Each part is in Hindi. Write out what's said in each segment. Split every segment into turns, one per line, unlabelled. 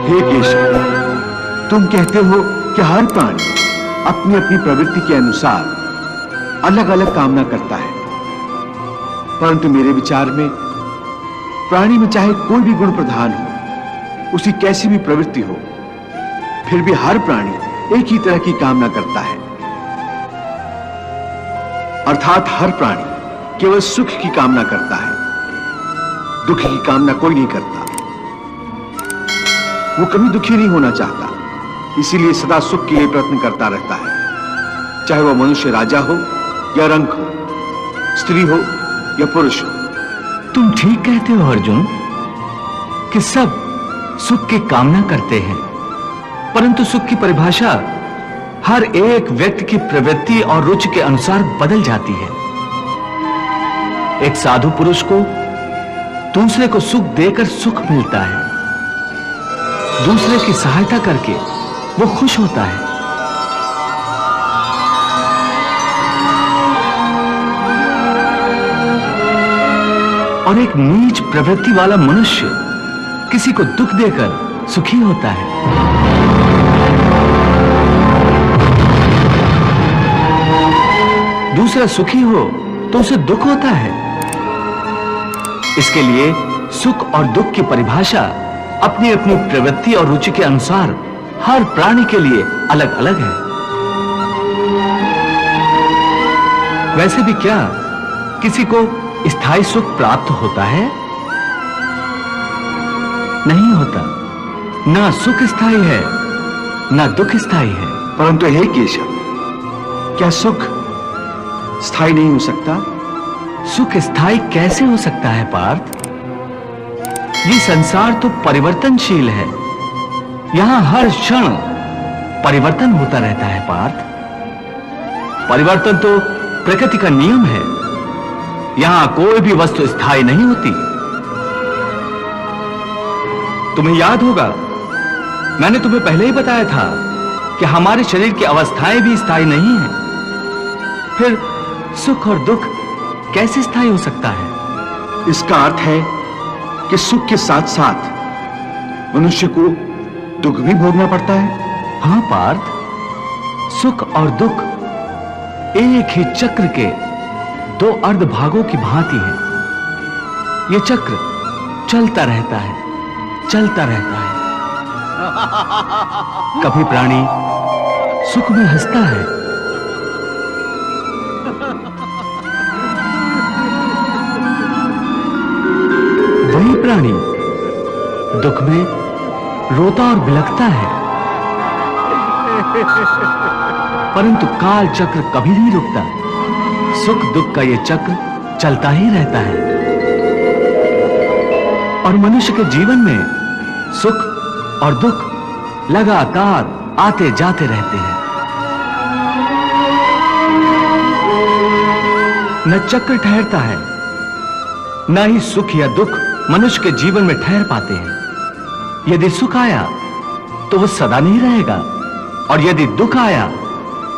हे केशव, तुम कहते हो कि हर प्राणी अपनी अपनी प्रवृत्ति के अनुसार अलग अलग कामना करता है, परंतु मेरे विचार में प्राणी में चाहे कोई भी गुण प्रधान हो, उसकी कैसी भी प्रवृत्ति हो, फिर भी हर प्राणी एक ही तरह की कामना करता है। अर्थात हर प्राणी केवल सुख की कामना करता है, दुख की कामना कोई नहीं करता। वो कभी दुखी नहीं होना चाहता, इसीलिए सदा सुख के लिए प्रयत्न करता रहता है, चाहे वह मनुष्य राजा हो या रंक हो, स्त्री हो या पुरुष हो।
तुम ठीक कहते हो अर्जुन कि सब सुख की कामना करते हैं, परंतु सुख की परिभाषा हर एक व्यक्ति की प्रवृत्ति और रुचि के अनुसार बदल जाती है। एक साधु पुरुष को दूसरे को सुख देकर सुख मिलता है, दूसरे की सहायता करके वो खुश होता है। और एक नीच प्रवृत्ति वाला मनुष्य किसी को दुख देकर सुखी होता है। दूसरा सुखी हो तो उसे दुख होता है। इसके लिए सुख और दुख की परिभाषा अपनी अपनी प्रवृत्ति और रुचि के अनुसार हर प्राणी के लिए अलग अलग है। वैसे भी क्या किसी को स्थायी सुख प्राप्त होता है? नहीं होता। ना सुख स्थायी है, ना दुख स्थायी है।
परंतु हे केशव, क्या सुख स्थायी नहीं हो सकता?
सुख स्थायी कैसे हो सकता है पार्थ? ये संसार तो परिवर्तनशील है, यहां हर क्षण परिवर्तन होता रहता है पार्थ। परिवर्तन तो प्रकृति का नियम है, यहां कोई भी वस्तु स्थायी नहीं होती। तुम्हें याद होगा, मैंने तुम्हें पहले ही बताया था कि हमारे शरीर की अवस्थाएं भी स्थायी नहीं हैं। फिर सुख और दुख कैसे स्थायी हो सकता है?
इसका अर्थ है कि सुख के साथ साथ मनुष्य को दुख भी भोगना पड़ता है।
हां पार्थ, सुख और दुख एक ही चक्र के दो अर्ध भागों की भांति है। यह चक्र चलता रहता है, चलता रहता है। कभी प्राणी सुख में हंसता है, वही प्राणी दुख में रोता और बिलखता है। परंतु काल चक्र कभी नहीं रुकता, सुख दुख का यह चक्र चलता ही रहता है। और मनुष्य के जीवन में सुख और दुख लगातार आते जाते रहते हैं। न चक्र ठहरता है, न ही सुख या दुख मनुष्य के जीवन में ठहर पाते हैं। यदि सुख आया तो वो सदा नहीं रहेगा, और यदि दुख आया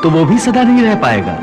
तो वो भी सदा नहीं रह पाएगा।